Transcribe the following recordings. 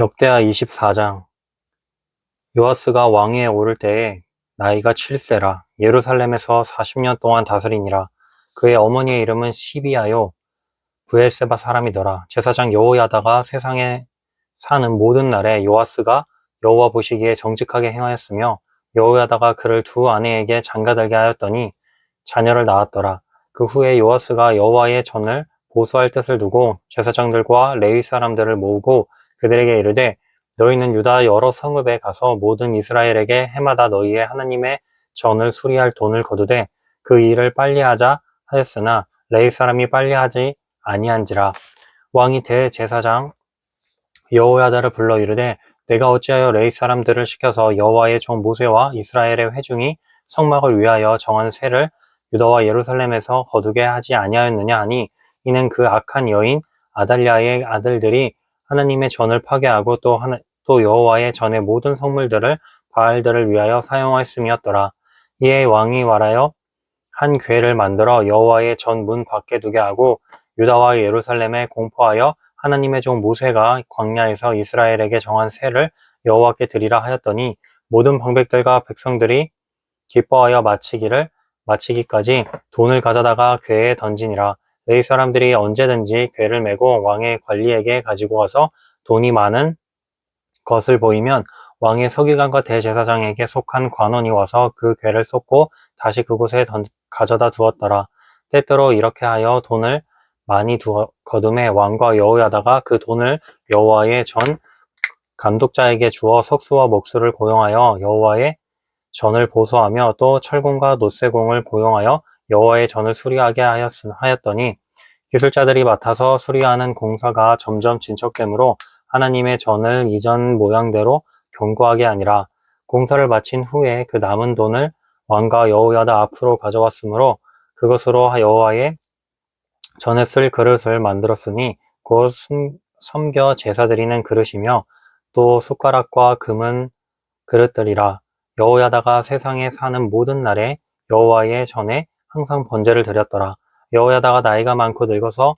역대하 24장. 요아스가 왕위에 오를 때에 나이가 7세라. 예루살렘에서 40년 동안 다스리니라. 그의 어머니의 이름은 시비아요 브엘세바 사람이더라. 제사장 여호야다가 세상에 사는 모든 날에 요아스가 여호와 보시기에 정직하게 행하였으며 여호야다가 그를 두 아내에게 장가들게 하였더니 자녀를 낳았더라. 그 후에 요아스가 여호와의 전을 보수할 뜻을 두고 제사장들과 레위 사람들을 모으고 그들에게 이르되 너희는 유다 여러 성읍에 가서 모든 이스라엘에게 해마다 너희의 하나님의 전을 수리할 돈을 거두되 그 일을 빨리 하자 하였으나 레위 사람이 빨리 하지 아니한지라. 왕이 대제사장 여호야다를 불러 이르되 내가 어찌하여 레위 사람들을 시켜서 여호와의 종 모세와 이스라엘의 회중이 성막을 위하여 정한 세를 유다와 예루살렘에서 거두게 하지 아니하였느냐 하니 이는 그 악한 여인 아달랴의 아들들이 하나님의 전을 파괴하고 또 여호와의 전의 모든 성물들을 바알들을 위하여 사용하였음이었더라. 이에 왕이 말하여 한 궤를 만들어 여호와의 전 문 밖에 두게 하고 유다와 예루살렘에 공포하여 하나님의 종 모세가 광야에서 이스라엘에게 정한 세를 여호와께 드리라 하였더니 모든 방백들과 백성들이 기뻐하여 마치기까지 돈을 가져다가 궤에 던지니라. 레위 사람들이 언제든지 궤를 메고 왕의 관리에게 가지고 가서 돈이 많은 것을 보이면 왕의 서기관과 대제사장에게 속한 관원이 와서 그 궤를 쏟고 다시 그곳에 가져다 두었더라. 때때로 이렇게 하여 돈을 많이 거둠에 왕과 여호야다가 그 돈을 여호와의 전 감독자에게 주어 석수와 목수를 고용하여 여호와의 전을 보수하며 또 철공과 놋쇠공을 고용하여 여호와의 전을 수리하게 하였더니 기술자들이 맡아서 수리하는 공사가 점점 진척되므로 하나님의 전을 이전 모양대로 견고하게 하니라. 공사를 마친 후에 그 남은 돈을 왕과 여호야다 앞으로 가져왔으므로 그것으로 여호와의 전에 쓸 그릇을 만들었으니 곧 섬겨 제사 드리는 그릇이며 또 숟가락과 금은 그릇들이라. 여호야다가 세상에 사는 모든 날에 여호와의 전에 항상 번제를 드렸더라. 여호야다가 나이가 많고 늙어서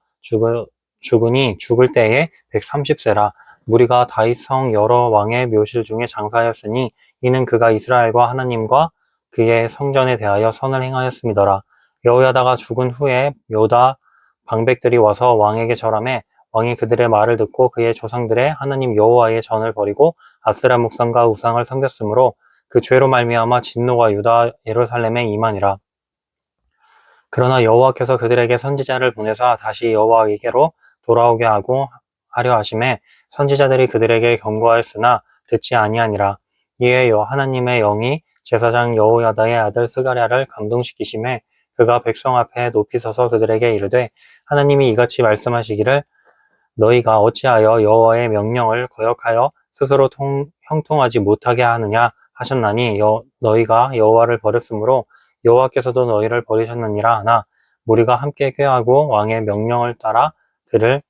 죽으니 죽을 때에 130세라. 무리가 다윗성 여러 왕의 묘실 중에 장사하였으니 이는 그가 이스라엘과 하나님과 그의 성전에 대하여 선을 행하였음이더라. 여호야다가 죽은 후에 유다 방백들이 와서 왕에게 절하매 왕이 그들의 말을 듣고 그의 조상들의 하나님 여호와의 전을 버리고 아스라 목상과 우상을 섬겼으므로 그 죄로 말미암아 진노가 유다 예루살렘에 임하니라. 그러나 여호와께서 그들에게 선지자를 보내사 다시 여호와에게로 돌아오게 하려 하심에 선지자들이 그들에게 경고하였으나 듣지 아니하니라. 이에 하나님의 영이 제사장 여호야다의 아들 스가랴를 감동시키심에 그가 백성 앞에 높이 서서 그들에게 이르되 하나님이 이같이 말씀하시기를 너희가 어찌하여 여호와의 명령을 거역하여 스스로 형통하지 못하게 하느냐 하셨나니 너희가 여호와를 버렸으므로 여호와께서도 너희를 버리셨느니라 하나 무리가 함께 꾀하고 왕의 명령을 따라 그를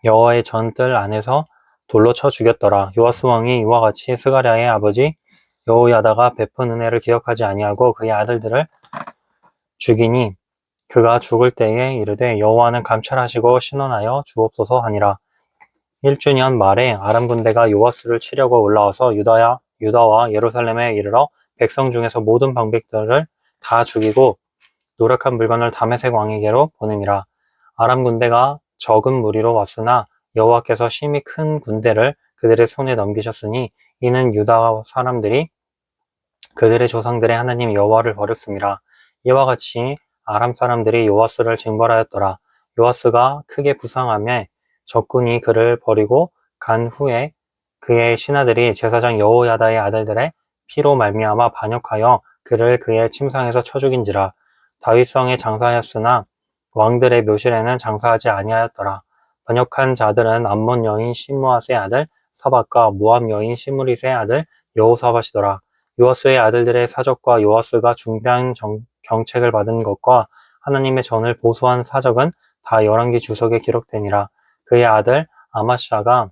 여호와의 전뜰 안에서 돌로 쳐 죽였더라. 요아스 왕이 이와 같이 스가랴의 아버지 여호야다가 베푼 은혜를 기억하지 아니하고 그의 아들들을 죽이니 그가 죽을 때에 이르되 여호와는 감찰하시고 신원하여 주옵소서 하니라. 1주년 말에 아람 군대가 요아스를 치려고 올라와서 유다와 예루살렘에 이르러 백성 중에서 모든 방백들을 다 죽이고 노력한 물건을 다메섹 왕에게로 보내니라. 아람 군대가 적은 무리로 왔으나 여호와께서 심히 큰 군대를 그들의 손에 넘기셨으니 이는 유다 사람들이 그들의 조상들의 하나님 여호와를 버렸습니다. 이와 같이 아람 사람들이 요아스를 징벌하였더라. 요아스가 크게 부상하며 적군이 그를 버리고 간 후에 그의 신하들이 제사장 여호야다의 아들들의 피로 말미암아 반역하여 그를 그의 침상에서 쳐 죽인지라. 다윗성에 장사하였으나 왕들의 묘실에는 장사하지 아니하였더라. 번역한 자들은 암몬 여인 시므앗의 아들 사박과 모압 여인 시므릿의 아들 여호사밧이더라. 요아스의 아들들의 사적과 요아스가 중대한 경책을 받은 것과 하나님의 전을 보수한 사적은 다 열왕기 주석에 기록되니라. 그의 아들 아마샤가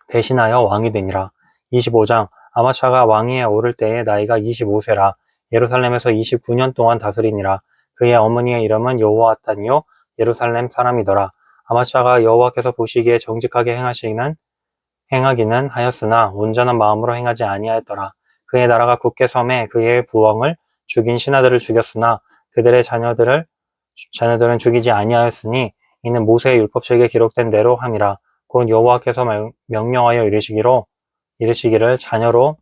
대신하여 왕이 되니라. 25장 아마샤가 왕위에 오를 때에 나이가 25세라. 예루살렘에서 29년 동안 다스리니라. 그의 어머니의 이름은 여호아탄이요 예루살렘 사람이더라. 아마샤가 여호와께서 보시기에 정직하게 행하기는 하였으나 온전한 마음으로 행하지 아니하였더라. 그의 나라가 굳게 섬에 그의 부왕을 죽인 신하들을 죽였으나 그들의 자녀들은 죽이지 아니하였으니 이는 모세의 율법책에 기록된 대로 함이라. 곧 여호와께서 명령하여 이르시기를 자녀로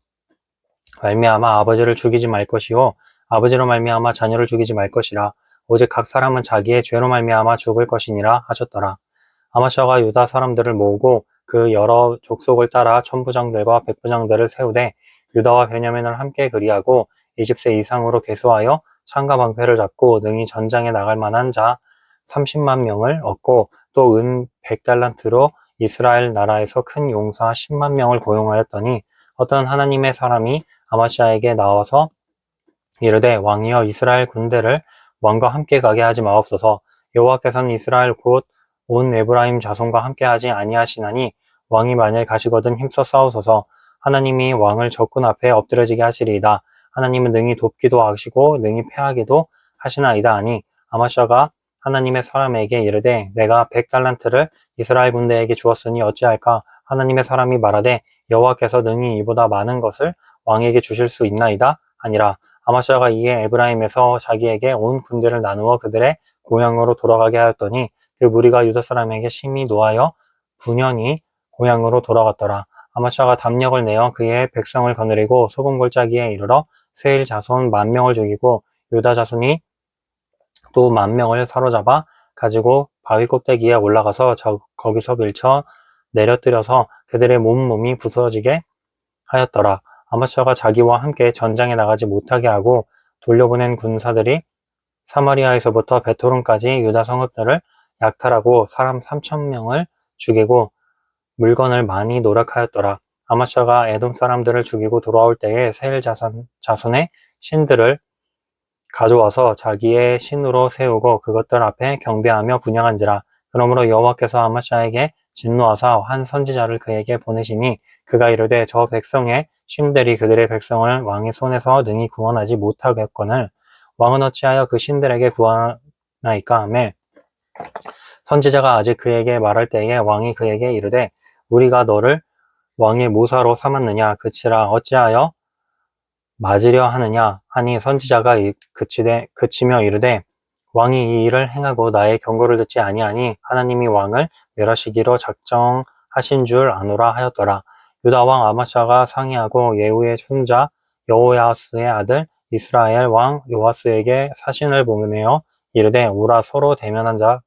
말미암아 아버지를 죽이지 말 것이요 아버지로 말미암아 자녀를 죽이지 말 것이라. 오직 각 사람은 자기의 죄로 말미암아 죽을 것이니라 하셨더라. 아마샤가 유다 사람들을 모으고 그 여러 족속을 따라 천부장들과 백부장들을 세우되 유다와 베냐민을 함께 그리하고 20세 이상으로 계수하여 창과 방패를 잡고 능히 전장에 나갈 만한 자 30만 명을 얻고 또 은 100달란트로 이스라엘 나라에서 큰 용사 10만 명을 고용하였더니 어떤 하나님의 사람이 아마시아에게 나와서 이르되 왕이여 이스라엘 군대를 왕과 함께 가게 하지 마옵소서. 여호와께서는 이스라엘 곧 온 에브라임 자손과 함께 하지 아니하시나니 왕이 만일 가시거든 힘써 싸우소서. 하나님이 왕을 적군 앞에 엎드려지게 하시리이다. 하나님은 능히 돕기도 하시고 능히 패하기도 하시나이다 하니 아마샤가 하나님의 사람에게 이르되 내가 100달란트를 이스라엘 군대에게 주었으니 어찌할까. 하나님의 사람이 말하되 여호와께서 능히 이보다 많은 것을 왕에게 주실 수 있나이다 하니라. 아마시아가 이에 에브라임에서 자기에게 온 군대를 나누어 그들의 고향으로 돌아가게 하였더니 그 무리가 유다 사람에게 심히 노하여 분연히 고향으로 돌아갔더라. 아마시아가 담력을 내어 그의 백성을 거느리고 소금 골짜기에 이르러 세일 자손 10,000명을 죽이고 유다 자손이 또 10,000명을 사로잡아 가지고 바위 꼭대기에 올라가서 거기서 밀쳐 내려뜨려서 그들의 몸이 부서지게 하였더라. 아마시아가 자기와 함께 전장에 나가지 못하게 하고 돌려보낸 군사들이 사마리아에서부터 베토론까지 유다 성읍들을 약탈하고 사람 3,000명을 죽이고 물건을 많이 노력하였더라. 아마시아가 에돔 사람들을 죽이고 돌아올 때에 세일 자손의 신들을 가져와서 자기의 신으로 세우고 그것들 앞에 경배하며 분향한지라. 그러므로 여호와께서 아마시아에게 진노하사 한 선지자를 그에게 보내시니 그가 이르되 저 백성의 신들이 그들의 백성을 왕의 손에서 능히 구원하지 못하겠거늘 왕은 어찌하여 그 신들에게 구하나이까 하매 선지자가 아직 그에게 말할 때에 왕이 그에게 이르되 우리가 너를 왕의 모사로 삼았느냐 그치라 어찌하여 맞으려 하느냐 하니 선지자가 그치며 이르되 왕이 이 일을 행하고 나의 경고를 듣지 아니하니 하나님이 왕을 멸하시기로 작정하신 줄 아노라 하였더라. 유다 왕 아마샤가 상의하고 예후의 손자 여호야스의 아들 이스라엘 왕 요아스에게 사신을 보내어 이르되 오라 서로 대면하자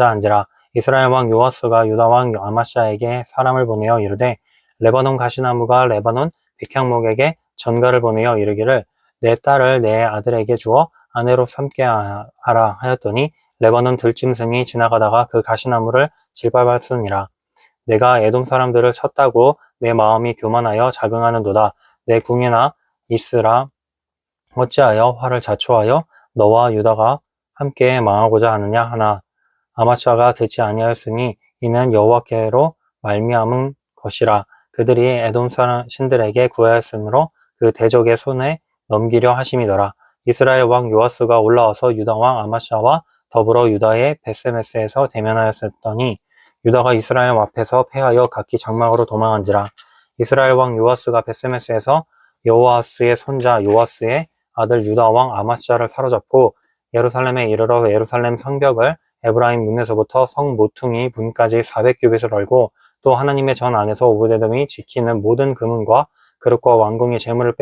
한지라. 이스라엘 왕 요아스가 유다 왕 아마샤에게 사람을 보내어 이르되 레바논 가시나무가 레바논 백향목에게 전가를 보내어 이르기를 내 딸을 내 아들에게 주어 아내로 삼게 하라 하였더니 레바논 들짐승이 지나가다가 그 가시나무를 질밟았으니라. 내가 에돔 사람들을 쳤다고 내 마음이 교만하여 자긍하는도다. 내 궁예나 있으라 어찌하여 화를 자초하여 너와 유다가 함께 망하고자 하느냐 하나 아마샤가 듣지 아니하였으니 이는 여호와께로 말미암은 것이라. 그들이 에돔 신들에게 구하였으므로 그 대적의 손에 넘기려 하심이더라. 이스라엘 왕 요아스가 올라와서 유다 왕 아마샤와 더불어 유다의 베세메스에서 대면하였더니 유다가 이스라엘 앞에서 패하여 각기 장막으로 도망한지라. 이스라엘 왕 요아스가 베세메스에서 여호아스의 손자 요아스의 아들 유다 왕 아마샤를 사로잡고 예루살렘에 이르러 예루살렘 성벽을 에브라임 문에서부터 성 모퉁이 문까지 400규빗을 얼고 또 하나님의 전 안에서 오베데돔이 지키는 모든 금은과 그릇과 왕궁의 재물을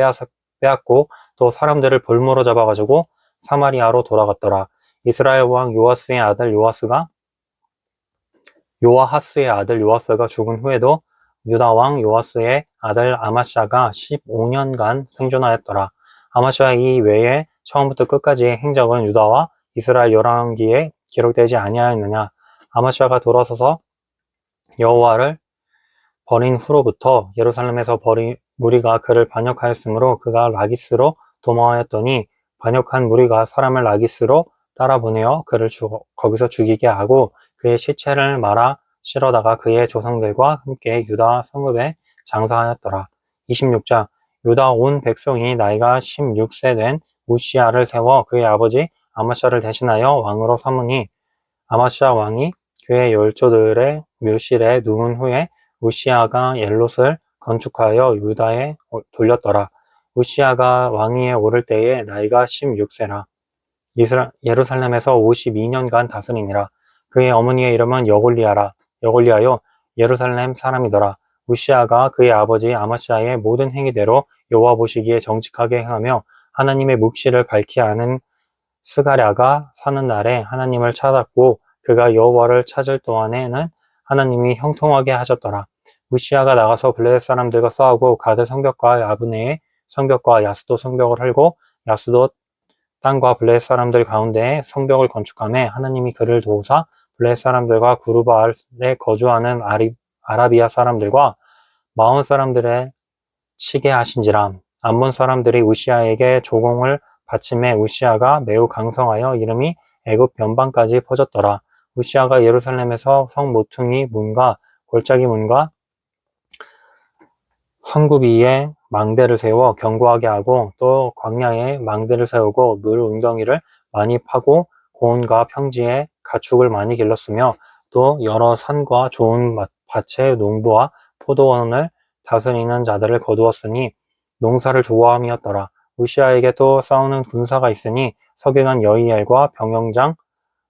빼앗고 또 사람들을 볼모로 잡아가지고 사마리아로 돌아갔더라. 이스라엘 왕 요아하스의 아들 요아스가 죽은 후에도 유다 왕 요아스의 아들 아마샤가 15년간 생존하였더라. 아마샤 이 외에 처음부터 끝까지의 행적은 유다와 이스라엘 열왕기에 기록되지 아니하였느냐. 아마샤가 돌아서서 여호와를 버린 후로부터 예루살렘에서 무리가 그를 반역하였으므로 그가 라기스로 도망하였더니 반역한 무리가 사람을 라기스로 따라 보내어 그를 거기서 죽이게 하고 그의 시체를 말아 실어다가 그의 조상들과 함께 유다 성읍에 장사하였더라. 26장 유다 온 백성이 나이가 16세 된 우시아를 세워 그의 아버지 아마샤를 대신하여 왕으로 삼으니 아마샤 왕이 그의 열조들의 묘실에 누운 후에 우시아가 엘롯을 건축하여 유다에 돌렸더라. 우시아가 왕위에 오를 때에 나이가 16세라. 예루살렘에서 52년간 다스리니라. 그의 어머니의 이름은 여골리아라. 여골리아요 예루살렘 사람이더라. 우시아가 그의 아버지 아마시아의 모든 행위대로 여호와 보시기에 정직하게 행하며 하나님의 묵시를 밝히 아는 스가랴가 사는 날에 하나님을 찾았고 그가 여호와를 찾을 동안에는 하나님이 형통하게 하셨더라. 우시아가 나가서 블레셋 사람들과 싸우고 가드 성벽과 야브네의 성벽과 야스도 성벽을 헐고 야스도 땅과 블레셋 사람들 가운데에 성벽을 건축하며 하나님이 그를 도우사 블레셋 사람들과 구르바알에 거주하는 아라비아 사람들과 마온 사람들의 치게 하신지라. 암몬 사람들이 우시아에게 조공을 바침해 우시아가 매우 강성하여 이름이 애굽 변방까지 퍼졌더라. 우시아가 예루살렘에서 성 모퉁이 문과 골짜기 문과 성구비에 망대를 세워 견고하게 하고 또 광야에 망대를 세우고 물 웅덩이를 많이 파고 고온과 평지에 가축을 많이 길렀으며 또 여러 산과 좋은 밭의 농부와 포도원을 다스리는 자들을 거두었으니 농사를 좋아함이었더라. 우시아에게 또 싸우는 군사가 있으니 서기관 여이엘과 병영장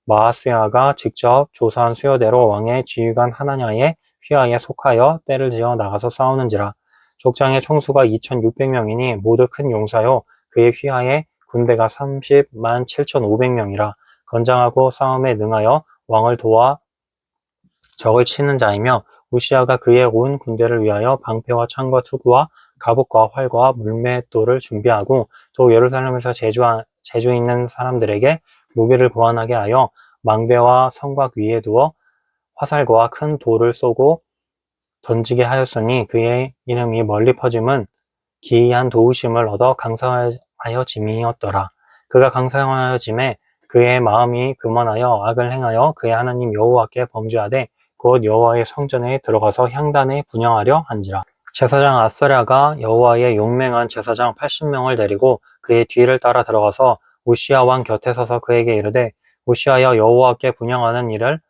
마아스야가 직접 조사한 수여대로 왕의 지휘관 하나냐의 휘하에 속하여 떼를 지어 나가서 싸우는지라. 족장의 총수가 2600명이니 모두 큰 용사요 그의 휘하에 군대가 30만 7500명이라. 건장하고 싸움에 능하여 왕을 도와 적을 치는 자이며 우시아가 그의 온 군대를 위하여 방패와 창과 투구와 갑옷과 활과 물맷돌을 준비하고 또 예루살렘에서 제주 있는 사람들에게 무기를 보완하게 하여 망대와 성곽 위에 두어 화살과 큰 돌을 쏘고 던지게 하였으니 그의 이름이 멀리 퍼짐은 기이한 도우심을 얻어 강성하여짐이었더라. 그가 강성하여짐에 그의 마음이 교만하여 악을 행하여 그의 하나님 여호와께 범죄하되 곧 여호와의 성전에 들어가서 향단에 분향하려 한지라. 제사장 아스랴가 여호와의 용맹한 제사장 80명을 데리고 그의 뒤를 따라 들어가서 우시아 왕 곁에 서서 그에게 이르되 우시아여 여호와께 분향하는 일을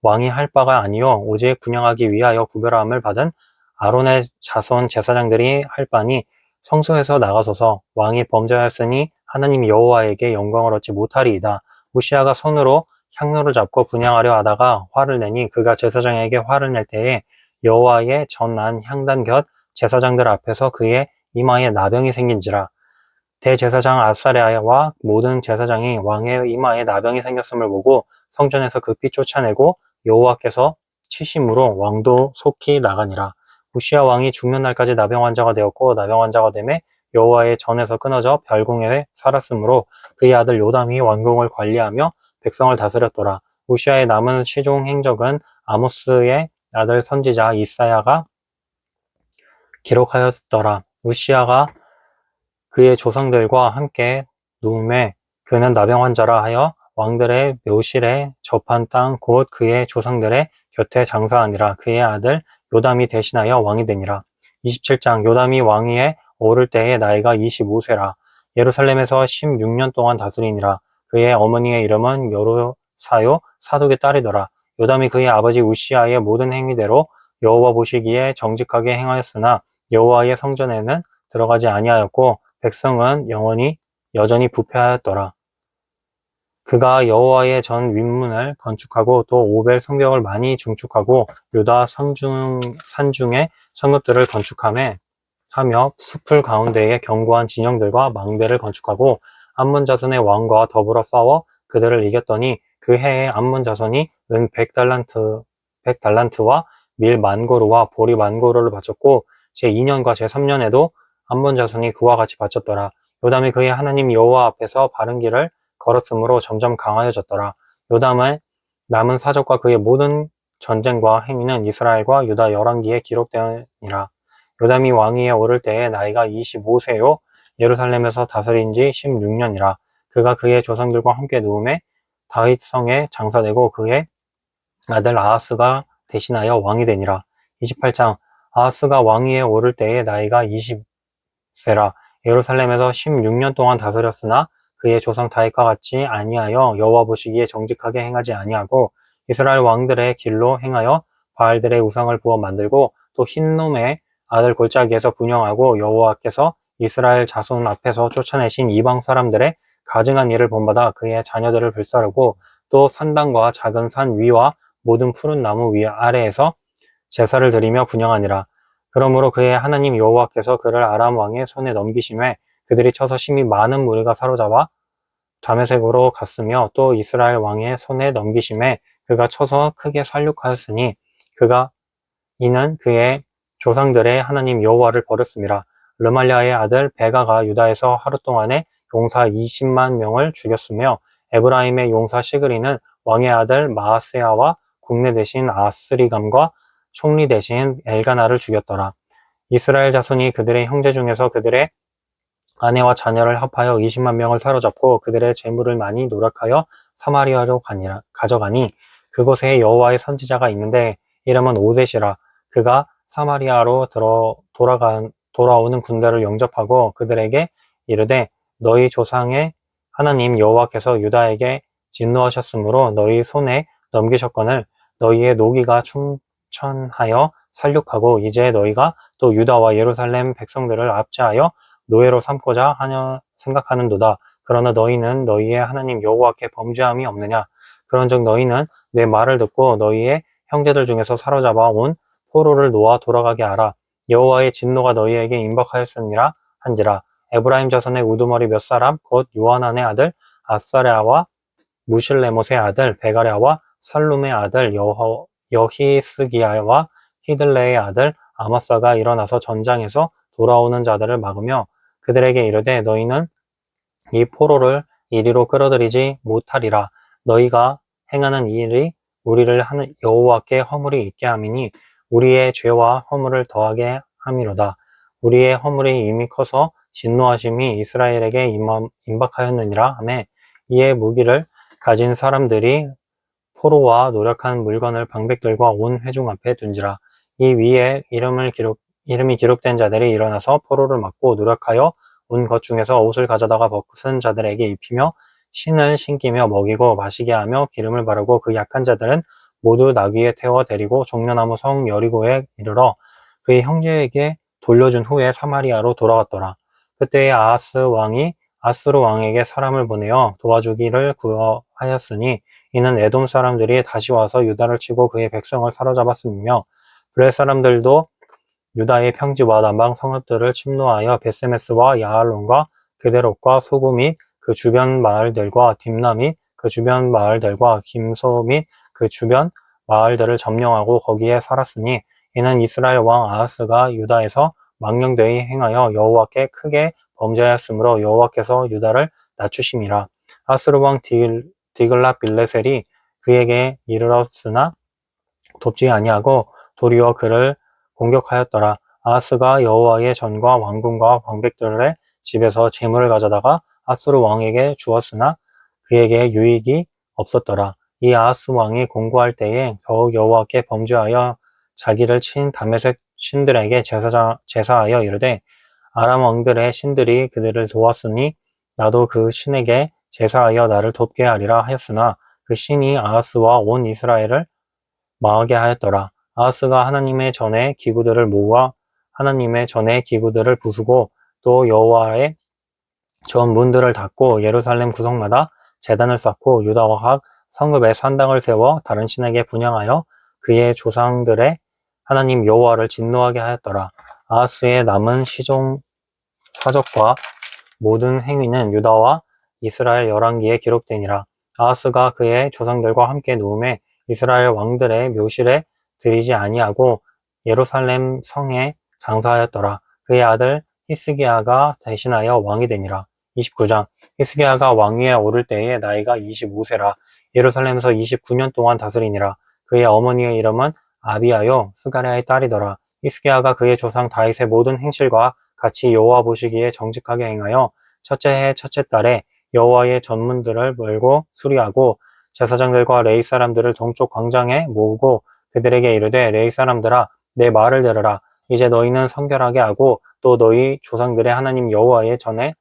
왕이 할 바가 아니요 오직 분향하기 위하여 구별함을 받은 아론의 자손 제사장들이 할 바니 성소에서 나가소서. 왕이 범죄하였으니 하나님 여호와에게 영광을 얻지 못하리이다. 우시아가 손으로 향로를 잡고 분향하려 하다가 화를 내니 그가 제사장에게 화를 낼 때에 여호와의 전난 향단 곁 제사장들 앞에서 그의 이마에 나병이 생긴지라. 대제사장 아사랴와 모든 제사장이 왕의 이마에 나병이 생겼음을 보고 성전에서 급히 쫓아내고 여호와께서 치심으로 왕도 속히 나가니라. 우시아 왕이 죽는 날까지 나병 환자가 되었고 나병 환자가 되매 여호와의 전에서 끊어져 별궁에 살았으므로 그의 아들 요담이 왕궁을 관리하며 백성을 다스렸더라. 우시아의 남은 시종 행적은 아모스의 아들 선지자 이사야가 기록하였더라. 우시아가 그의 조상들과 함께 누움에 그는 나병 환자라 하여 왕들의 묘실에 접한 땅 곧 그의 조상들의 곁에 장사하니라. 그의 아들 요담이 대신하여 왕이 되니라. 27장 요담이 왕위에 오를 때의 나이가 25세라. 예루살렘에서 16년 동안 다스리니라. 그의 어머니의 이름은 여로사요 사독의 딸이더라. 요담이 그의 아버지 우시아의 모든 행위대로 여호와 보시기에 정직하게 행하였으나 여호와의 성전에는 들어가지 아니하였고 백성은 여전히 부패하였더라. 그가 여호와의 전 윗문을 건축하고 또 오벨 성벽을 많이 증축하고 유다 산중의 성읍들을 건축하며 숲을 가운데에 견고한 진영들과 망대를 건축하고 암몬 자손의 왕과 더불어 싸워 그들을 이겼더니 그 해에 암몬 자손이 은 100달란트와 밀 만고루와 보리 만고루를 바쳤고 제2년과 제3년에도 암몬 자손이 그와 같이 바쳤더라. 요담이 그의 하나님 여호와 앞에서 바른 길을 걸었으므로 점점 강하여졌더라. 요담의 남은 사적과 그의 모든 전쟁과 행위는 이스라엘과 유다 열왕기에 기록되니라. 요담이 왕위에 오를 때에 나이가 25세요 예루살렘에서 다스린 지 16년이라. 그가 그의 조상들과 함께 누움에 다윗성에 장사되고 그의 아들 아하스가 대신하여 왕이 되니라. 28장 아하스가 왕위에 오를 때에 나이가 20세라. 예루살렘에서 16년 동안 다스렸으나 그의 조상 다윗과 같이 아니하여 여호와 보시기에 정직하게 행하지 아니하고 이스라엘 왕들의 길로 행하여 바알들의 우상을 부어 만들고 또 흰놈의 아들 골짜기에서 분영하고 여호와께서 이스라엘 자손 앞에서 쫓아내신 이방 사람들의 가증한 일을 본받아 그의 자녀들을 불사르고 또 산당과 작은 산 위와 모든 푸른 나무 위 아래에서 제사를 드리며 분향하니라. 그러므로 그의 하나님 여호와께서 그를 아람 왕의 손에 넘기심에 그들이 쳐서 심히 많은 무리가 사로잡아 다메섹으로 갔으며 또 이스라엘 왕의 손에 넘기심에 그가 쳐서 크게 살육하였으니 그가 이는 그의 조상들의 하나님 여호와를 버렸습니다. 르말리아의 아들 베가가 유다에서 하루 동안에 용사 20만 명을 죽였으며 에브라임의 용사 시그리는 왕의 아들 마아세아와 국내 대신 아스리감과 총리 대신 엘가나를 죽였더라. 이스라엘 자손이 그들의 형제 중에서 그들의 아내와 자녀를 합하여 20만 명을 사로잡고 그들의 재물을 많이 노력하여 사마리아로 가져가니 그곳에 여호와의 선지자가 있는데 이름은 오뎃이라. 그가 사마리아로 돌아오는 군대를 영접하고 그들에게 이르되 너희 조상의 하나님 여호와께서 유다에게 진노하셨으므로 너희 손에 넘기셨거늘 너희의 노기가 충천하여 살육하고 이제 너희가 또 유다와 예루살렘 백성들을 압제하여 노예로 삼고자 하려 생각하는도다. 그러나 너희는 너희의 하나님 여호와께 범죄함이 없느냐? 그런즉 너희는 내 말을 듣고 너희의 형제들 중에서 사로잡아 온 포로를 놓아 돌아가게 하라. 여호와의 진노가 너희에게 임박하였으니라 한지라. 에브라임 자손의 우두머리 몇 사람 곧 요하난의 아들 아사랴와 무실레못의 아들 베가랴와 살룸의 아들 여히스기야와 히들레의 아들 아마사가 일어나서 전장에서 돌아오는 자들을 막으며 그들에게 이르되 너희는 이 포로를 이리로 끌어들이지 못하리라. 너희가 행하는 이 일이 우리를 하는 여호와께 허물이 있게 함이니 우리의 죄와 허물을 더하게 함이로다. 우리의 허물이 이미 커서 진노하심이 이스라엘에게 임박하였느니라 하매 이에 무기를 가진 사람들이 포로와 노력한 물건을 방백들과 온 회중 앞에 둔지라. 이 위에 이름이 기록된 자들이 일어나서 포로를 막고 노력하여 온 것 중에서 옷을 가져다가 벗은 자들에게 입히며 신을 신기며 먹이고 마시게 하며 기름을 바르고 그 약한 자들은 모두 나귀에 태워 데리고 종려나무 성 여리고에 이르러 그의 형제에게 돌려준 후에 사마리아로 돌아갔더라. 그때의 아하스 왕이 아스루 왕에게 사람을 보내어 도와주기를 구하였으니 이는 에돔 사람들이 다시 와서 유다를 치고 그의 백성을 사로잡았으며 블레 사람들도 유다의 평지와 남방 성읍들을 침노하여 베세메스와 야알론과 그데롯과 소구 및 그 주변 마을들과 딥나 및 그 주변 마을들과 김소 및 그 주변 마을들을 점령하고 거기에 살았으니 이는 이스라엘 왕 아하스가 유다에서 망령되이 행하여 여호와께 크게 범죄하였으므로 여호와께서 유다를 낮추심이라. 아스루 왕 디글랏 빌레셀이 그에게 이르렀으나 돕지 아니하고 도리어 그를 공격하였더라. 아하스가 여호와의 전과 왕궁과 방백들의 집에서 재물을 가져다가 아스루 왕에게 주었으나 그에게 유익이 없었더라. 이 아하스 왕이 공고할 때에 더욱 여호와께 범죄하여 자기를 친 다메섹 신들에게 제사하여 이르되 아람 왕들의 신들이 그들을 도왔으니 나도 그 신에게 제사하여 나를 돕게 하리라 하였으나 그 신이 아하스와 온 이스라엘을 망하게 하였더라. 아하스가 하나님의 전에 기구들을 모아 하나님의 전에 기구들을 부수고 또 여호와의 전 문들을 닫고 예루살렘 구석마다 제단을 쌓고 유다와 각 성읍에 산당을 세워 다른 신에게 분향하여 그의 조상들의 하나님 여호와를 진노하게 하였더라. 아하스의 남은 시종 사적과 모든 행위는 유다와 이스라엘 열왕기에 기록되니라. 아하스가 그의 조상들과 함께 누움에 이스라엘 왕들의 묘실에 들이지 아니하고 예루살렘 성에 장사하였더라. 그의 아들 히스기야가 대신하여 왕이 되니라. 29장 히스기야가 왕위에 오를 때에 나이가 25세라. 예루살렘에서 29년 동안 다스리니라. 그의 어머니의 이름은 아비아요 스가랴의 딸이더라. 히스기야가 그의 조상 다윗의 모든 행실과 같이 여호와 보시기에 정직하게 행하여 첫째 해 첫째 달에 여호와의 전문들을 몰고 수리하고 제사장들과 레위 사람들을 동쪽 광장에 모으고 그들에게 이르되 레위 사람들아 내 말을 들으라. 이제 너희는 성결하게 하고 또 너희 조상들의 하나님 여호와의 전에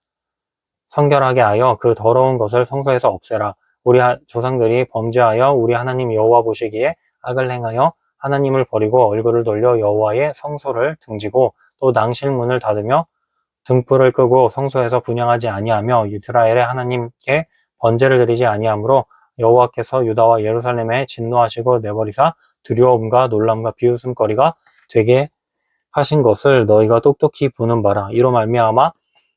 성결하게 하여 그 더러운 것을 성소에서 없애라. 우리 조상들이 범죄하여 우리 하나님 여호와 보시기에 악을 행하여 하나님을 버리고 얼굴을 돌려 여호와의 성소를 등지고 또 낭실문을 닫으며 등불을 끄고 성소에서 분향하지 아니하며 이스라엘의 하나님께 번제를 드리지 아니하므로 여호와께서 유다와 예루살렘에 진노하시고 내버리사 두려움과 놀람과 비웃음거리가 되게 하신 것을 너희가 똑똑히 보는 바라. 이로 말미암아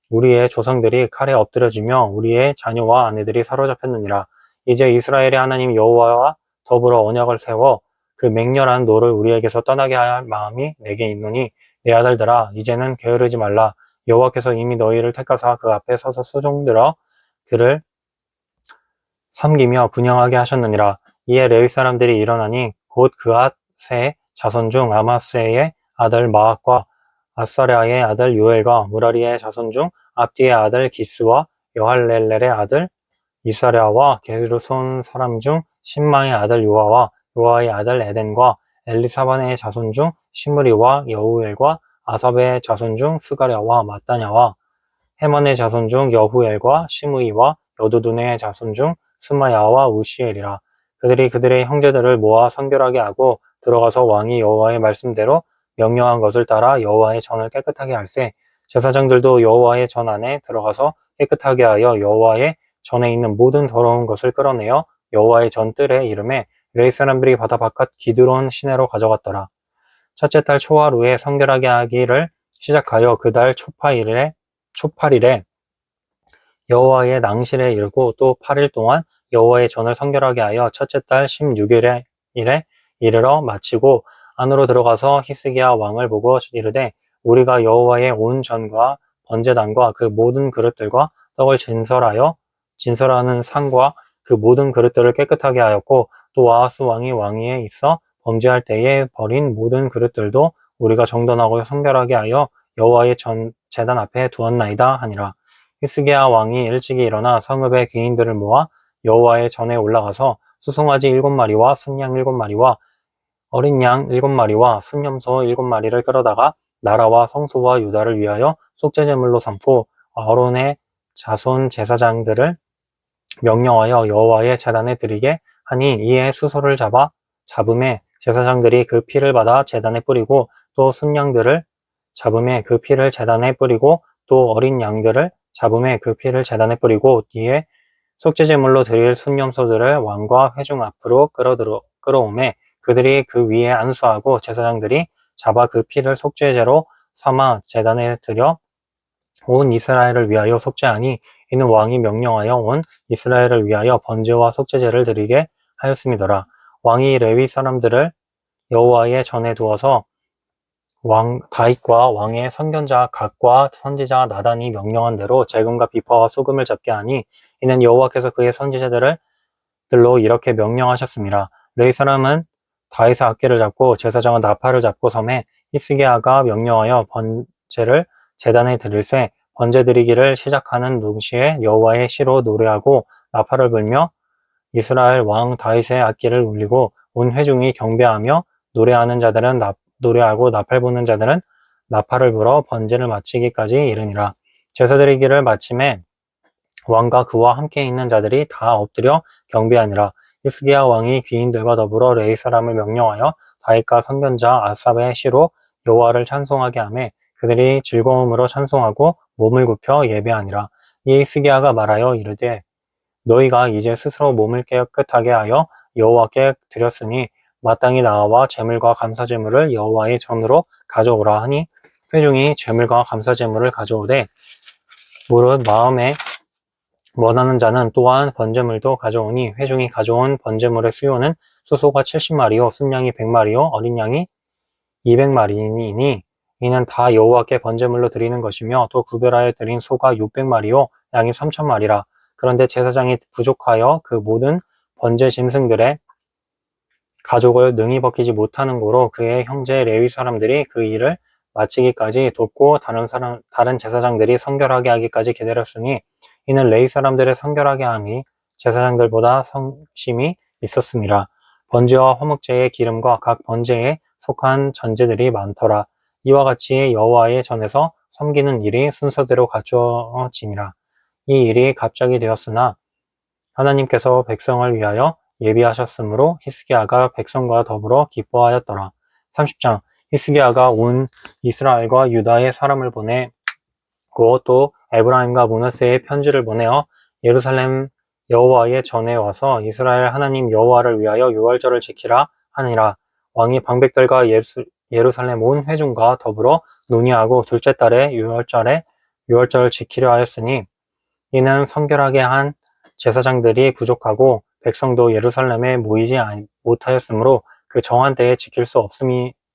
우리의 조상들이 칼에 엎드려지며 우리의 자녀와 아내들이 사로잡혔느니라. 이제 이스라엘의 하나님 여호와와 더불어 언약을 세워 그 맹렬한 노를 우리에게서 떠나게 할 마음이 내게 있노니 내 아들들아 이제는 게으르지 말라. 여호와께서 이미 너희를 택하사 그 앞에 서서 수종들어 그를 섬기며 분향하게 하셨느니라. 이에 레위 사람들이 일어나니 곧 그앗의 자손 중 아마스의 아들 마악과 아사랴의 아들 요엘과 무라리의 자손 중 압디의 아들 기스와 여할렐렐의 아들 이사랴와 게르손 사람 중 신마의 아들 요아와 요아의 아들 에덴과 엘리사반의 자손 중 시므리와 여우엘과 아삽의 자손 중 스가랴와 마따냐와 헤만의 자손 중 여후엘과 시므이와 여두둔의 자손 중 스마야와 우시엘이라. 그들이 그들의 형제들을 모아 선결하게 하고 들어가서 왕이 여호와의 말씀대로 명령한 것을 따라 여호와의 전을 깨끗하게 할세. 제사장들도 여호와의 전 안에 들어가서 깨끗하게 하여 여호와의 전에 있는 모든 더러운 것을 끌어내어 여호와의 전 뜰에 이름에 레위 사람들이 바다 바깥 기드론 시내로 가져갔더라. 첫째 달 초하루에 성결하게 하기를 시작하여 그 달 초팔일에 여호와의 낭실에 이르고 또 8일 동안 여호와의 전을 성결하게 하여 첫째 달 16일에 이르러 마치고 안으로 들어가서 히스기야 왕을 보고 이르되 우리가 여호와의 온 전과 번제단과 그 모든 그릇들과 떡을 진설하는 상과 그 모든 그릇들을 깨끗하게 하였고 또 아하스 왕이 왕위에 있어 범죄할 때에 버린 모든 그릇들도 우리가 정돈하고 성결하게 하여 여호와의 제단 앞에 두었나이다 하니라. 히스기야 왕이 일찍이 일어나 성읍의 귀인들을 모아 여호와의 전에 올라가서 수송아지 7마리와 순양 7마리와 어린 양 7마리와 순염소 7마리를 끌어다가 나라와 성소와 유다를 위하여 속죄제물로 삼고 아론의 자손 제사장들을 명령하여 여호와의 제단에 드리게 하니 이에 수소를 잡음에 제사장들이 그 피를 받아 제단에 뿌리고 또 순양들을 잡음에 그 피를 제단에 뿌리고 또 어린 양들을 잡음에 그 피를 제단에 뿌리고 뒤에 속죄제물로 드릴 순염소들을 왕과 회중 앞으로 끌어오매 그들이 그 위에 안수하고 제사장들이 잡아 그 피를 속죄제로 삼아 제단에 드려 온 이스라엘을 위하여 속죄하니 이는 왕이 명령하여 온 이스라엘을 위하여 번제와 속죄제를 드리게 하였음이더라. 왕이 레위 사람들을 여호와의 전에 두어서 다윗과 왕의 선견자 gad과 선지자 나단이 명령한 대로 재금과 비파와 소금을 잡게 하니 이는 여호와께서 그의 선지자들로 이렇게 명령하셨습니다. 레위 사람은 다윗의 악기를 잡고 제사장은 나팔을 잡고 섬에 히스기야가 명령하여 번제를 제단에 드릴새 번제 드리기를 시작하는 동시에 여호와의 시로 노래하고 나팔을 불며 이스라엘 왕 다윗의 악기를 울리고 온 회중이 경배하며 노래하는 자들은 노래하고 나팔 부는 자들은 나팔을 불어 번제를 마치기까지 이르니라. 제사 드리기를 마침에 왕과 그와 함께 있는 자들이 다 엎드려 경배하니라. 히스기야 왕이 귀인들과 더불어 레위 사람을 명령하여 다윗과 선견자 아삽의 시로 여호와를 찬송하게 하매 그들이 즐거움으로 찬송하고 몸을 굽혀 예배하니라. 이 히스기야가 말하여 이르되 너희가 이제 스스로 몸을 깨끗하게 하여 여호와께 드렸으니 마땅히 나와 제물과 감사제물을 여호와의 전으로 가져오라 하니 회중이 제물과 감사제물을 가져오되 무릇 마음에 원하는 자는 또한 번제물도 가져오니 회중이 가져온 번제물의 수요는 수소가 70마리요 순양이 100마리요 어린 양이 200마리니 이는 다 여호와께 번제물로 드리는 것이며 또 구별하여 드린 소가 600마리요 양이 3000마리라. 그런데 제사장이 부족하여 그 모든 번제 짐승들의 가족을 능히 벗기지 못하는 고로 그의 형제 레위 사람들이 그 일을 마치기까지 돕고 다른 제사장들이 성결하게 하기까지 기다렸으니 이는 레위 사람들의 성결하게 함이 제사장들보다 성심이 있었습니다. 번제와 화목제의 기름과 각 번제에 속한 전제들이 많더라. 이와 같이 여호와의 전에서 섬기는 일이 순서대로 갖추어지니라. 이 일이 갑자기 되었으나 하나님께서 백성을 위하여 예비하셨으므로 히스기야가 백성과 더불어 기뻐하였더라. 30장 히스기야가 온 이스라엘과 유다의 사람을 보내고 또 에브라임과 므낫세의 편지를 보내어 예루살렘 여호와의 전에 와서 이스라엘 하나님 여호와를 위하여 유월절을 지키라 하니라. 왕이 방백들과 예루살렘 온 회중과 더불어 논의하고 둘째 달에 유월절을 지키려 하였으니 이는 성결하게 한 제사장들이 부족하고 백성도 예루살렘에 모이지 못하였으므로 그 정한 때에 지킬 수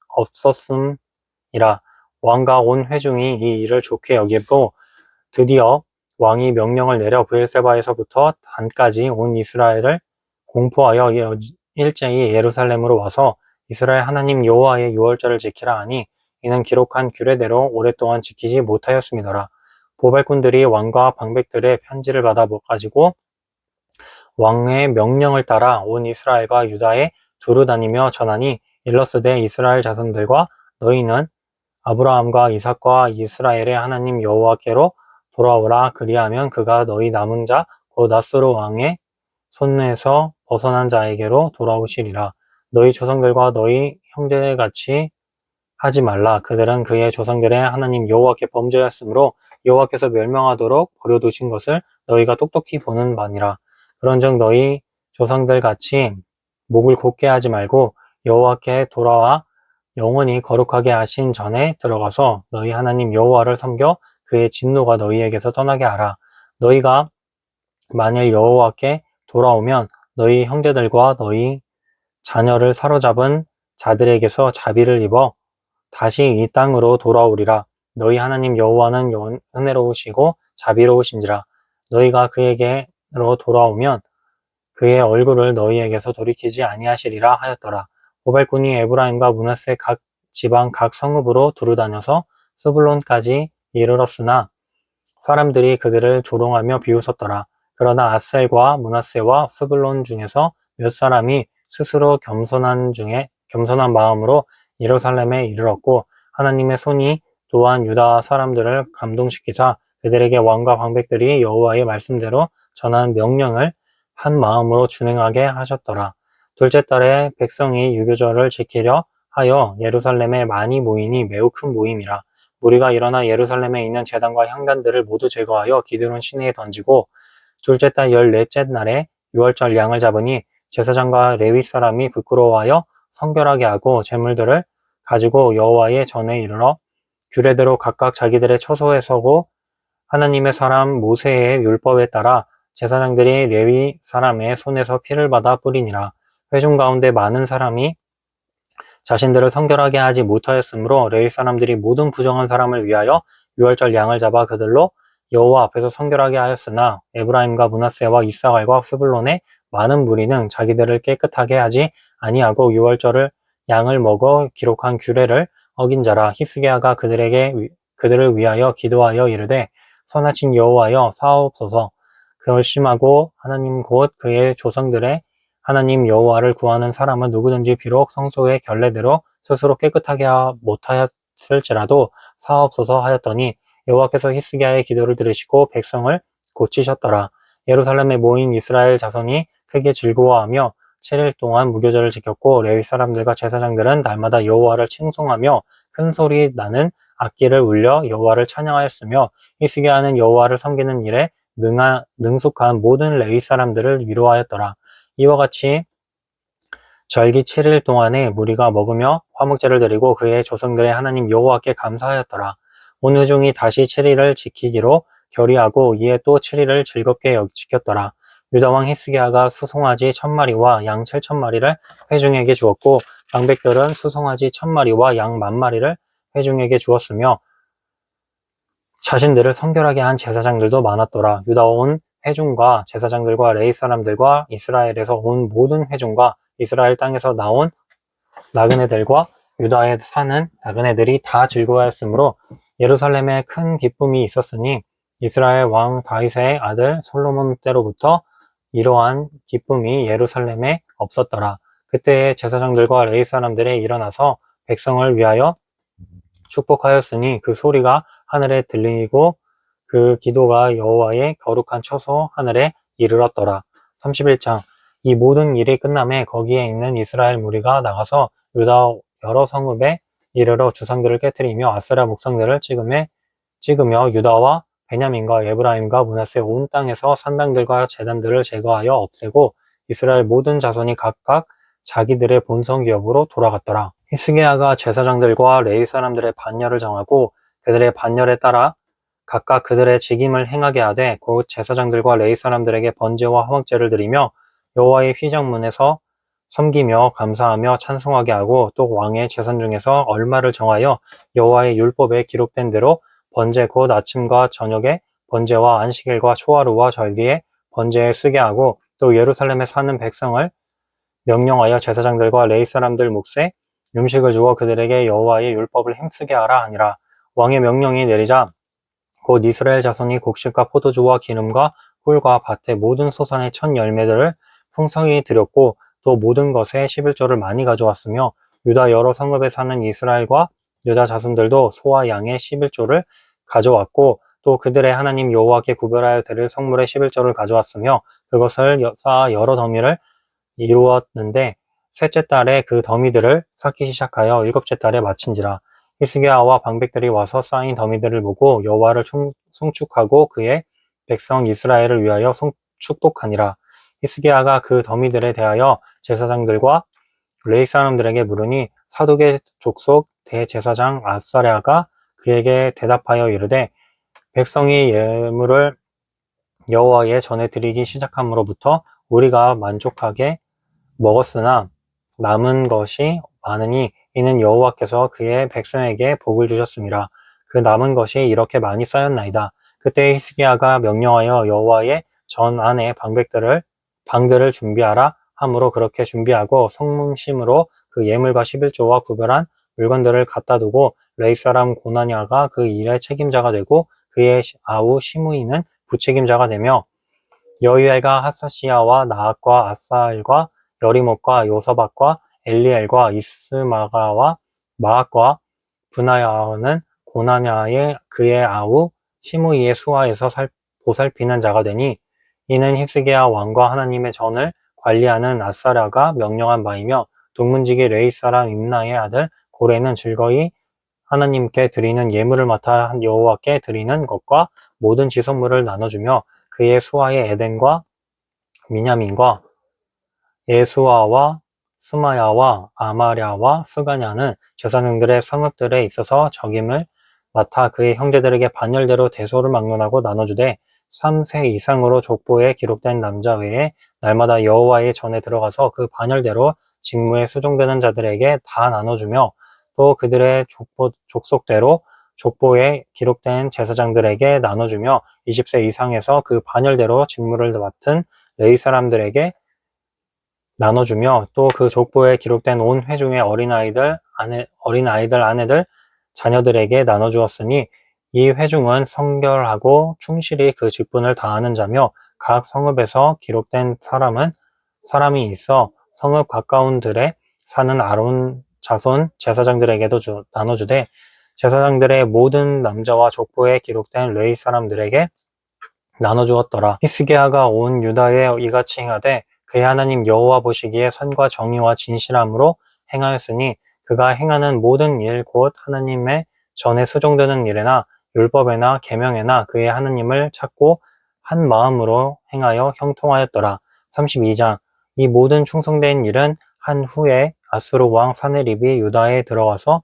없었음이라. 왕과 온 회중이 이 일을 좋게 여기고 드디어 왕이 명령을 내려 브엘세바에서부터 단까지 온 이스라엘을 공포하여 일제히 예루살렘으로 와서 이스라엘 하나님 여호와의 유월절을 지키라 하니 이는 기록한 규례대로 오랫동안 지키지 못하였음이더라. 보발꾼들이 왕과 방백들의 편지를 받아 가지고 왕의 명령을 따라 온 이스라엘과 유다에 두루 다니며 전하니 일러스되 이스라엘 자손들과 너희는 아브라함과 이삭과 이스라엘의 하나님 여호와께로 돌아오라. 그리하면 그가 너희 남은 자 곧 아수르 왕의 손에서 벗어난 자에게로 돌아오시리라. 너희 조상들과 너희 형제같이 하지 말라. 그들은 그의 조상들의 하나님 여호와께 범죄하였으므로 여호와께서 멸망하도록 버려두신 것을 너희가 똑똑히 보는 바니라. 그런즉 너희 조상들 같이 목을 곧게 하지 말고 여호와께 돌아와 영원히 거룩하게 하신 전에 들어가서 너희 하나님 여호와를 섬겨 그의 진노가 너희에게서 떠나게 하라. 너희가 만일 여호와께 돌아오면 너희 형제들과 너희 자녀를 사로잡은 자들에게서 자비를 입어 다시 이 땅으로 돌아오리라. 너희 하나님 여호와는 은혜로우시고 자비로우신지라. 너희가 그에게로 돌아오면 그의 얼굴을 너희에게서 돌이키지 아니하시리라 하였더라. 보발꾼이 에브라임과 므낫세 각 지방 각 성읍으로 두루다녀서 스불론까지 이르렀으나 사람들이 그들을 조롱하며 비웃었더라. 그러나 아셀과 므낫세와 스불론 중에서 몇 사람이 스스로 겸손한 마음으로 예루살렘에 이르렀고 하나님의 손이 또한 유다 사람들을 감동시키사 그들에게 왕과 방백들이 여호와의 말씀대로 전한 명령을 한 마음으로 준행하게 하셨더라. 둘째 달에 백성이 유교절을 지키려 하여 예루살렘에 많이 모이니 매우 큰 모임이라. 무리가 일어나 예루살렘에 있는 제단과 향단들을 모두 제거하여 기드론 시내에 던지고 둘째 달 14째 날에 유월절 양을 잡으니 제사장과 레위 사람이 부끄러워하여 성결하게 하고 제물들을 가지고 여호와의 전에 이르러 규례대로 각각 자기들의 처소에 서고 하나님의 사람 모세의 율법에 따라 제사장들이 레위 사람의 손에서 피를 받아 뿌리니라. 회중 가운데 많은 사람이 자신들을 성결하게 하지 못하였으므로 레위 사람들이 모든 부정한 사람을 위하여 유월절 양을 잡아 그들로 여호와 앞에서 성결하게 하였으나 에브라임과 므낫세와 이스라엘과 스불론의 많은 무리는 자기들을 깨끗하게 하지 아니하고 유월절을 양을 먹어 기록한 규례를 어긴 자라. 히스기야가 그들을 위하여 기도하여 이르되 선하신 여호와여 사하옵소서. 결심하고 하나님 곧 그의 조상들의 하나님 여호와를 구하는 사람은 누구든지 비록 성소의 결례대로 스스로 깨끗하게 못하였을지라도 사하옵소서 하였더니 여호와께서 히스기야의 기도를 들으시고 백성을 고치셨더라. 예루살렘에 모인 이스라엘 자손이 크게 즐거워하며 7일 동안 무교절을 지켰고 레위 사람들과 제사장들은 날마다 여호와를 칭송하며 큰 소리 나는 악기를 울려 여호와를 찬양하였으며 히스기야는 여호와를 섬기는 일에 능숙한 모든 레위 사람들을 위로하였더라. 이와 같이 절기 7일 동안에 무리가 먹으며 화목제를 드리고 그의 조상들의 하나님 여호와께 감사하였더라. 온 회중이 다시 7일을 지키기로 결의하고 이에 또 7일을 즐겁게 지켰더라. 유다왕 히스기야가 수송아지 1000마리와 양 7000마리를 회중에게 주었고 방백들은 수송아지 1000마리와 양 10,000마리를 회중에게 주었으며 자신들을 성결하게 한 제사장들도 많았더라. 유다 온 회중과 제사장들과 레위 사람들과 이스라엘에서 온 모든 회중과 이스라엘 땅에서 나온 나그네들과 유다에 사는 나그네들이 다 즐거워하였으므로 예루살렘에 큰 기쁨이 있었으니 이스라엘 왕 다윗의 아들 솔로몬 때로부터 이러한 기쁨이 예루살렘에 없었더라. 그때에 제사장들과 레위 사람들이 일어나서 백성을 위하여 축복하였으니 그 소리가 하늘에 들리고 그 기도가 여호와의 거룩한 처소 하늘에 이르렀더라. 31장 이 모든 일이 끝남에 거기에 있는 이스라엘 무리가 나가서 유다 여러 성읍에 이르러 주상들을 깨뜨리며 아세라 목상들을 찍으며 유다와 베냐민과 에브라임과 므낫세 온 땅에서 산당들과 제단들을 제거하여 없애고 이스라엘 모든 자손이 각각 자기들의 본성 기업으로 돌아갔더라. 히스기야가 제사장들과 레위 사람들의 반열을 정하고 그들의 반열에 따라 각각 그들의 직임을 행하게 하되 곧 제사장들과 레위 사람들에게 번제와 화목제를 드리며 여호와의 휘장문에서 섬기며 감사하며 찬송하게 하고 또 왕의 제산 중에서 얼마를 정하여 여호와의 율법에 기록된 대로 번제 곧 아침과 저녁에 번제와 안식일과 초하루와 절기에 번제에 쓰게 하고 또 예루살렘에 사는 백성을 명령하여 제사장들과 레위 사람들 몫에 음식을 주어 그들에게 여호와의 율법을 힘쓰게 하라 하니라. 왕의 명령이 내리자 곧 이스라엘 자손이 곡식과 포도주와 기름과 꿀과 밭의 모든 소산의 첫 열매들을 풍성히 드렸고 또 모든 것에 11조를 많이 가져왔으며 유다 여러 성읍에 사는 이스라엘과 유다 자손들도 소와 양의 11조를 가져왔고 또 그들의 하나님 여호와께 구별하여 드릴 성물의 11조를 가져왔으며 그것을 쌓아 여러 더미를 이루었는데 셋째 달에 그 더미들을 쌓기 시작하여 일곱째 달에 마친지라. 히스기야와 방백들이 와서 쌓인 더미들을 보고 여호와를 송축하고 그의 백성 이스라엘을 위하여 축복하니라. 히스기야가 그 더미들에 대하여 제사장들과 레위 사람들에게 물으니 사독의 족속 대제사장 아사랴가 그에게 대답하여 이르되 백성이 예물을 여호와의 전에 드리기 시작함으로부터 우리가 만족하게 먹었으나 남은 것이 많으니 이는 여호와께서 그의 백성에게 복을 주셨습니다. 그 남은 것이 이렇게 많이 쌓였나이다. 그때 히스기야가 명령하여 여호와의 전 안에 방들을 준비하라 함으로 그렇게 준비하고 성심으로 그 예물과 11조와 구별한 물건들을 갖다 두고 레위 사람 고나냐가 그 일의 책임자가 되고 그의 아우 시므이는 부책임자가 되며 여이엘과 하사시야와 나앗과 아사엘과 여리못과 요사박과 엘리엘과 이스마가와 마앗과 브나야는 고나냐의 그의 아우 시므이의 수하에서 보살피는 자가 되니 이는 히스기야 왕과 하나님의 전을 관리하는 아사랴가 명령한 바이며 동문지기 레위 사람 임나의 아들 고레는 즐거이 하나님께 드리는 예물을 맡아 여호와께 드리는 것과 모든 지성물을 나눠주며 그의 수하의 에덴과 미냐민과 예수아와 스마야와 아마랴와 스가냐는 제사장들의 성읍들에 있어서 적임을 맡아 그의 형제들에게 반열대로 대소를 막론하고 나눠주되 3세 이상으로 족보에 기록된 남자 외에 날마다 여호와의 전에 들어가서 그 반열대로 직무에 수종되는 자들에게 다 나눠주며 또 그들의 족속대로 족보에 기록된 제사장들에게 나눠주며 20세 이상에서 그 반열대로 직무를 맡은 레위 사람들에게 나눠주며 또 그 족보에 기록된 온 회중의 어린아이들, 아내들, 자녀들에게 나눠주었으니 이 회중은 성결하고 충실히 그 직분을 다하는 자며 각 성읍에서 기록된 사람이 있어 성읍 가까운 들에 사는 아론 자손 제사장들에게도 나눠주되 제사장들의 모든 남자와 족보에 기록된 레위 사람들에게 나눠주었더라. 히스기야가 온 유다에 이같이 행하되 그의 하나님 여호와 보시기에 선과 정의와 진실함으로 행하였으니 그가 행하는 모든 일 곧 하나님의 전에 수종되는 일에나 율법에나 계명에나 그의 하나님을 찾고 한 마음으로 행하여 형통하였더라. 32장 이 모든 충성된 일은 한 후에 아수르 왕 사네립이 유다에 들어와서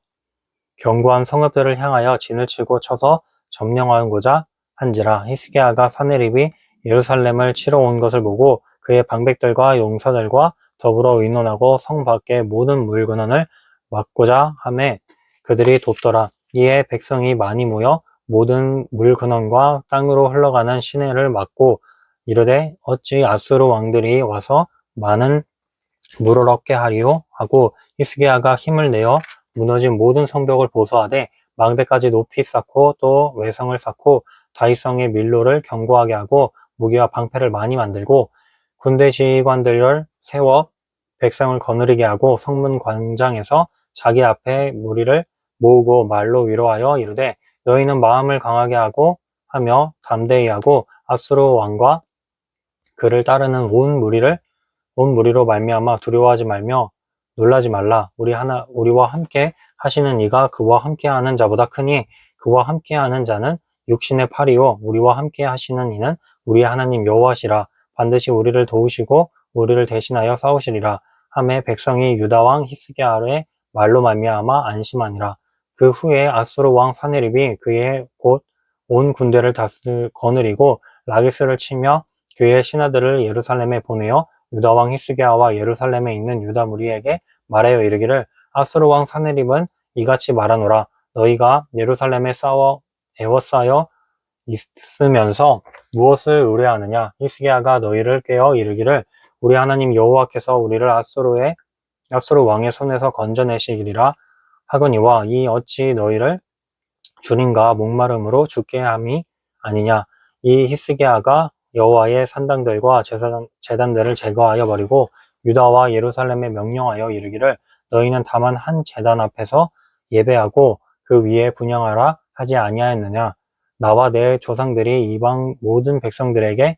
견고한 성읍들을 향하여 진을 치고 쳐서 점령하고자 한지라. 히스기야가 사네립이 예루살렘을 치러 온 것을 보고 그의 방백들과 용사들과 더불어 의논하고 성 밖의 모든 물근원을 막고자 하매 그들이 돕더라. 이에 백성이 많이 모여 모든 물근원과 땅으로 흘러가는 시내를 막고 이르되 어찌 아수르 왕들이 와서 많은 물을 얻게 하리요 하고 히스기야가 힘을 내어 무너진 모든 성벽을 보수하되 망대까지 높이 쌓고 또 외성을 쌓고 다윗성의 밀로를 견고하게 하고 무기와 방패를 많이 만들고 군대 지휘관들을 세워 백성을 거느리게 하고 성문 광장에서 자기 앞에 무리를 모으고 말로 위로하여 이르되 너희는 마음을 강하게 하고 하며 담대히 하고 아수르 왕과 그를 따르는 온 무리를 온 무리로 말미암아 두려워하지 말며 놀라지 말라. 우리와 함께 하시는 이가 그와 함께하는 자보다 크니 그와 함께하는 자는 육신의 팔이요 우리와 함께 하시는 이는 우리의 하나님 여호와시라. 반드시 우리를 도우시고 우리를 대신하여 싸우시리라. 하매 백성이 유다 왕 히스기야의 말로 말미암아 안심하니라. 그 후에 아수르 왕 사네립이 그의 곧 온 군대를 거느리고 라기스를 치며 그의 신하들을 예루살렘에 보내어 유다 왕 히스기야와 예루살렘에 있는 유다 무리에게 말하여 이르기를 아수르 왕 사네립은 이같이 말하노라. 너희가 예루살렘에 에워싸여 있으면서 무엇을 의뢰하느냐? 히스기야가 너희를 깨어 이르기를 우리 하나님 여호와께서 우리를 아수르 왕의 손에서 건져내시리라 하거니와 이 어찌 너희를 주님과 목마름으로 죽게 함이 아니냐. 이 히스기야가 여호와의 산당들과 제단들을 제거하여 버리고 유다와 예루살렘에 명령하여 이르기를 너희는 다만 한 제단 앞에서 예배하고 그 위에 분향하라 하지 아니하였느냐. 나와 내 조상들이 이방 모든 백성들에게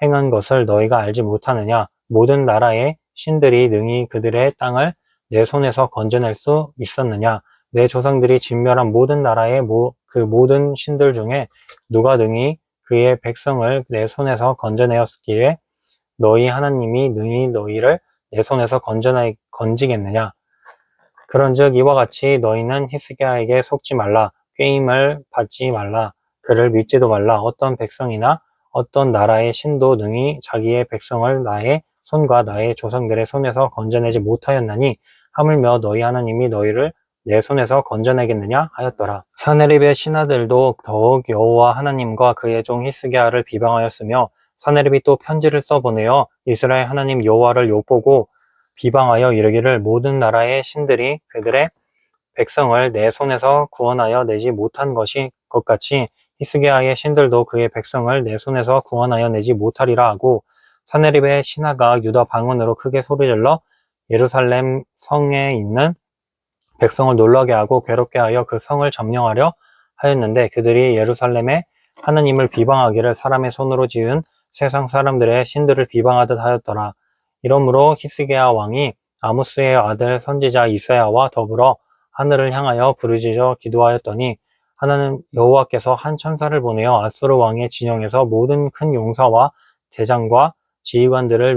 행한 것을 너희가 알지 못하느냐. 모든 나라의 신들이 능히 그들의 땅을 내 손에서 건져낼 수 있었느냐. 내 조상들이 진멸한 모든 나라의 그 모든 신들 중에 누가 능히 그의 백성을 내 손에서 건져내었기에 너희 하나님이 능히 너희를 내 손에서 건지겠느냐. 그런즉 이와 같이 너희는 히스기야에게 속지 말라. 꾀임을 받지 말라. 그를 믿지도 말라. 어떤 백성이나 어떤 나라의 신도 능히 자기의 백성을 나의 손과 나의 조상들의 손에서 건져내지 못하였나니 하물며 너희 하나님이 너희를 내 손에서 건져내겠느냐 하였더라. 사네립의 신하들도 더욱 여호와 하나님과 그의 종 히스기야를 비방하였으며 사네립이 또 편지를 써보내어 이스라엘 하나님 여호와를 욕보고 비방하여 이르기를 모든 나라의 신들이 그들의 백성을 내 손에서 구원하여 내지 못한 것 같이 히스기야의 신들도 그의 백성을 내 손에서 구원하여 내지 못하리라 하고 사네립의 신하가 유다 방언으로 크게 소리질러 예루살렘 성에 있는 백성을 놀라게 하고 괴롭게 하여 그 성을 점령하려 하였는데 그들이 예루살렘에 하느님을 비방하기를 사람의 손으로 지은 세상 사람들의 신들을 비방하듯 하였더라. 이러므로 히스기야 왕이 아모스의 아들 선지자 이사야와 더불어 하늘을 향하여 부르짖어 기도하였더니 하나님 여호와께서 한 천사를 보내어 아수르 왕의 진영에서 모든 큰 용사와 대장과 지휘관들을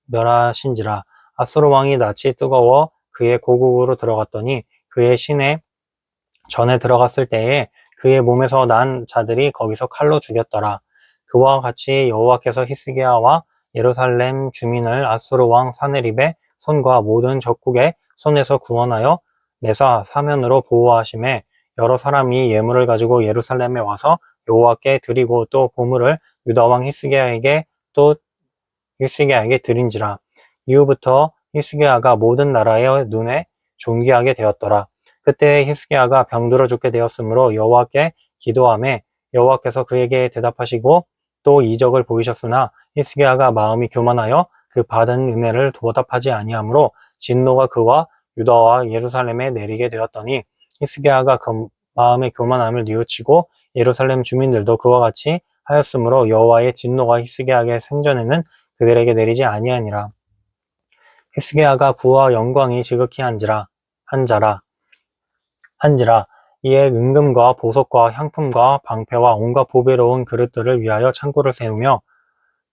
멸하신지라. 아수르 왕이 낯이 뜨거워 그의 고국으로 들어갔더니 그의 시내 전에 들어갔을 때에 그의 몸에서 난 자들이 거기서 칼로 죽였더라. 그와 같이 여호와께서 히스기야와 예루살렘 주민을 아수르 왕 사네립의 손과 모든 적국의 손에서 구원하여 내사 사면으로 보호하심에 여러 사람이 예물을 가지고 예루살렘에 와서 여호와께 드리고 또 보물을 유다 왕 히스기야에게 드린지라. 이후부터 히스기야가 모든 나라의 눈에 존귀하게 되었더라. 그때 히스기야가 병들어 죽게 되었으므로 여호와께 기도하매 여호와께서 그에게 대답하시고 또 이적을 보이셨으나 히스기야가 마음이 교만하여 그 받은 은혜를 보답하지 아니하므로 진노가 그와 유다와 예루살렘에 내리게 되었더니 히스기야가 그 마음의 교만함을 뉘우치고 예루살렘 주민들도 그와 같이 하였으므로 여호와의 진노가 히스기야의 생전에는 그들에게 내리지 아니하니라. 히스기야가 부와 영광이 지극히 한지라 이에 은금과 보석과 향품과 방패와 온갖 보배로운 그릇들을 위하여 창고를 세우며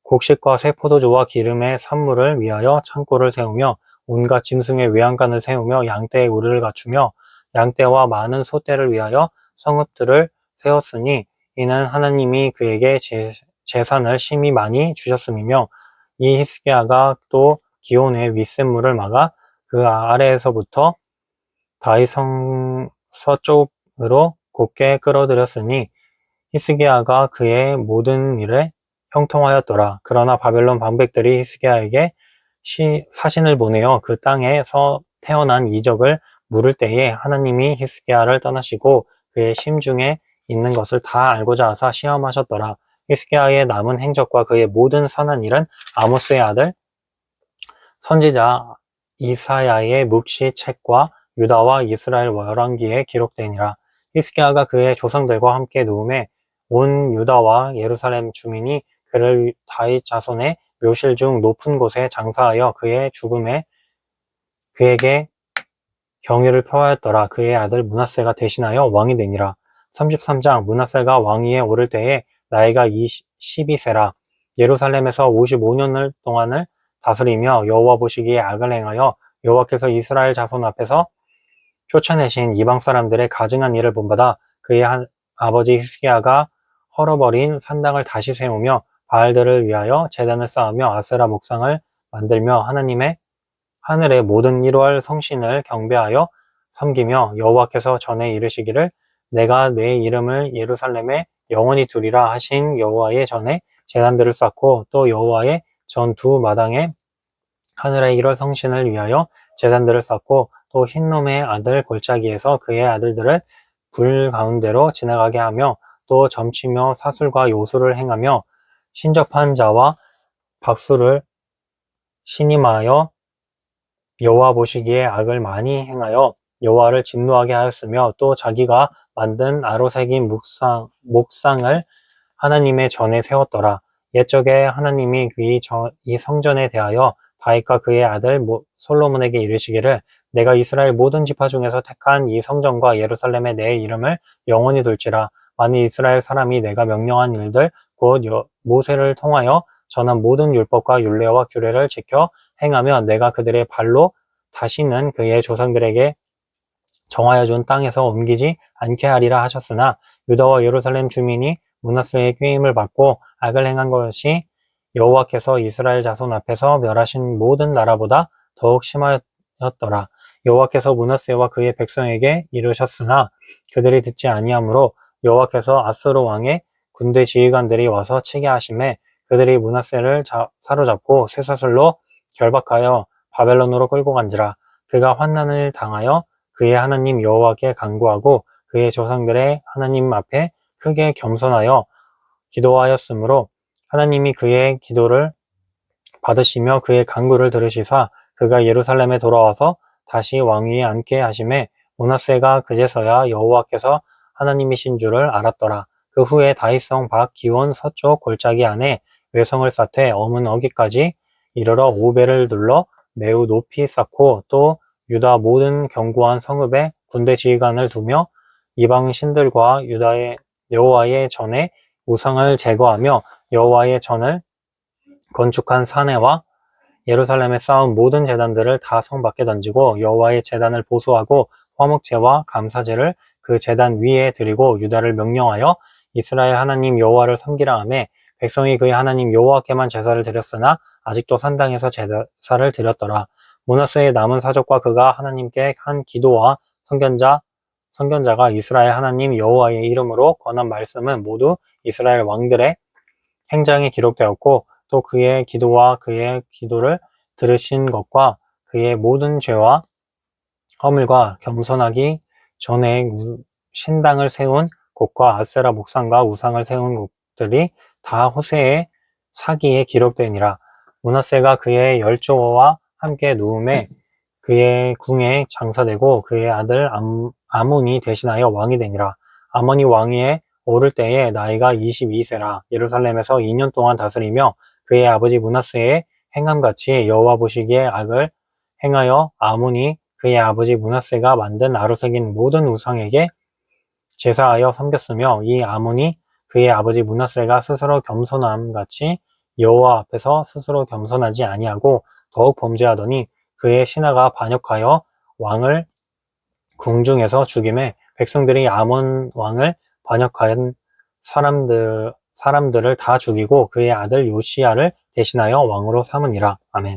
곡식과 새 포도주와 기름의 산물을 위하여 창고를 세우며 온갖 짐승의 외양간을 세우며 양떼의 우리를 갖추며 양떼와 많은 소떼를 위하여 성읍들을 세웠으니 이는 하나님이 그에게 재산을 심히 많이 주셨음이며 이 히스기야가 또 기온의 윗샘물을 막아 그 아래에서부터 다윗성 서쪽으로 곧게 끌어들였으니 히스기야가 그의 모든 일에 형통하였더라. 그러나 바벨론 방백들이 히스기야에게 사신을 보내어 그 땅에서 태어난 이적을 물을 때에 하나님이 히스기야를 떠나시고 그의 심중에 있는 것을 다 알고자 하사 시험하셨더라. 히스기야의 남은 행적과 그의 모든 선한 일은 아모스의 아들 선지자 이사야의 묵시 책과 유다와 이스라엘 열왕기에 기록되니라. 히스기야가 그의 조상들과 함께 누움에 온 유다와 예루살렘 주민이 그를 다윗 자손의 묘실 중 높은 곳에 장사하여 그의 죽음에 그에게 경유를 표하였더라. 그의 아들 므낫세가 대신하여 왕이 되니라. 33장 므낫세가 왕위에 오를 때에 나이가 12세라. 예루살렘에서 55년 동안을 다스리며 여호와 보시기에 악을 행하여 여호와께서 이스라엘 자손 앞에서 쫓아내신 이방 사람들의 가증한 일을 본받아 그의 아버지 히스기야가 헐어버린 산당을 다시 세우며 바알들을 위하여 제단을 쌓으며 아세라 목상을 만들며 하늘의 모든 1월 성신을 경배하여 섬기며 여호와께서 전에 이르시기를 내가 내 이름을 예루살렘에 영원히 두리라 하신 여호와의 전에 제단들을 쌓고 또 여호와의 전 두 마당에 하늘의 1월 성신을 위하여 제단들을 쌓고 또 흰놈의 아들 골짜기에서 그의 아들들을 불 가운데로 지나가게 하며 또 점치며 사술과 요술을 행하며 신접한 자와 박수를 신임하여 여호와 보시기에 악을 많이 행하여 여호와를 진노하게 하였으며 또 자기가 만든 아로 새긴 목상을 하나님의 전에 세웠더라. 옛적에 하나님이 이 성전에 대하여 다윗과 그의 아들 솔로몬에게 이르시기를 내가 이스라엘 모든 지파 중에서 택한 이 성전과 예루살렘에 내 이름을 영원히 둘지라. 만일 이스라엘 사람이 내가 명령한 일들 곧 모세를 통하여 전한 모든 율법과 율례와 규례를 지켜 행하며 내가 그들의 발로 다시는 그의 조상들에게 정하여 준 땅에서 옮기지 않게 하리라 하셨으나 유다와 예루살렘 주민이 므낫세의 꾀임을 받고 악을 행한 것이 여호와께서 이스라엘 자손 앞에서 멸하신 모든 나라보다 더욱 심하였더라. 여호와께서 므낫세와 그의 백성에게 이르셨으나 그들이 듣지 아니하므로 여호와께서 아수르 왕의 군대 지휘관들이 와서 치게 하심에 그들이 므낫세를 사로잡고 쇠사슬로 결박하여 바벨론으로 끌고 간지라. 그가 환난을 당하여 그의 하나님 여호와께 간구하고 그의 조상들의 하나님 앞에 크게 겸손하여 기도하였으므로 하나님이 그의 기도를 받으시며 그의 간구를 들으시사 그가 예루살렘에 돌아와서 다시 왕위에 앉게 하심에 므낫세가 그제서야 여호와께서 하나님이신 줄을 알았더라. 그 후에 다윗성 밖 기온 서쪽 골짜기 안에 외성을 쌓되 엄은 어기까지 이르러 오벨을 둘러 매우 높이 쌓고 또 유다 모든 견고한 성읍에 군대 지휘관을 두며 이방 신들과 유다의 여호와의 전에 우상을 제거하며 여호와의 전을 건축한 사내와 예루살렘에 쌓은 모든 제단들을 다 성 밖에 던지고 여호와의 제단을 보수하고 화목제와 감사제를 그 제단 위에 드리고 유다를 명령하여 이스라엘 하나님 여호와를 섬기라 하며 백성이 그의 하나님 여호와께만 제사를 드렸으나 아직도 산당에서 제사를 드렸더라. 므낫세의 남은 사적과 그가 하나님께 한 기도와 선견자가 이스라엘 하나님 여호와의 이름으로 권한 말씀은 모두 이스라엘 왕들의 행장에 기록되었고 또 그의 기도와 그의 기도를 들으신 것과 그의 모든 죄와 허물과 겸손하기 전에 신당을 세운 곳과 아세라 목상과 우상을 세운 곳들이 다 호세의 사기에 기록되니라. 므낫세가 그의 열조와 함께 누움에 그의 궁에 장사되고 그의 아들 아몬이 대신하여 왕이 되니라. 아몬이 왕위에 오를 때에 나이가 22세라. 예루살렘에서 2년 동안 다스리며 그의 아버지 므낫세의 행함같이 여호와 보시기에 악을 행하여 아몬이 그의 아버지 므낫세가 만든 아로 새긴 모든 우상에게 제사하여 섬겼으며 이 아몬이 그의 아버지 므낫세가 스스로 겸손함같이 여호와 앞에서 스스로 겸손하지 아니하고 더욱 범죄하더니 그의 신하가 반역하여 왕을 궁중에서 죽임에 백성들이 아몬 왕을 반역한 사람들을 다 죽이고 그의 아들 요시야를 대신하여 왕으로 삼으니라. 아멘.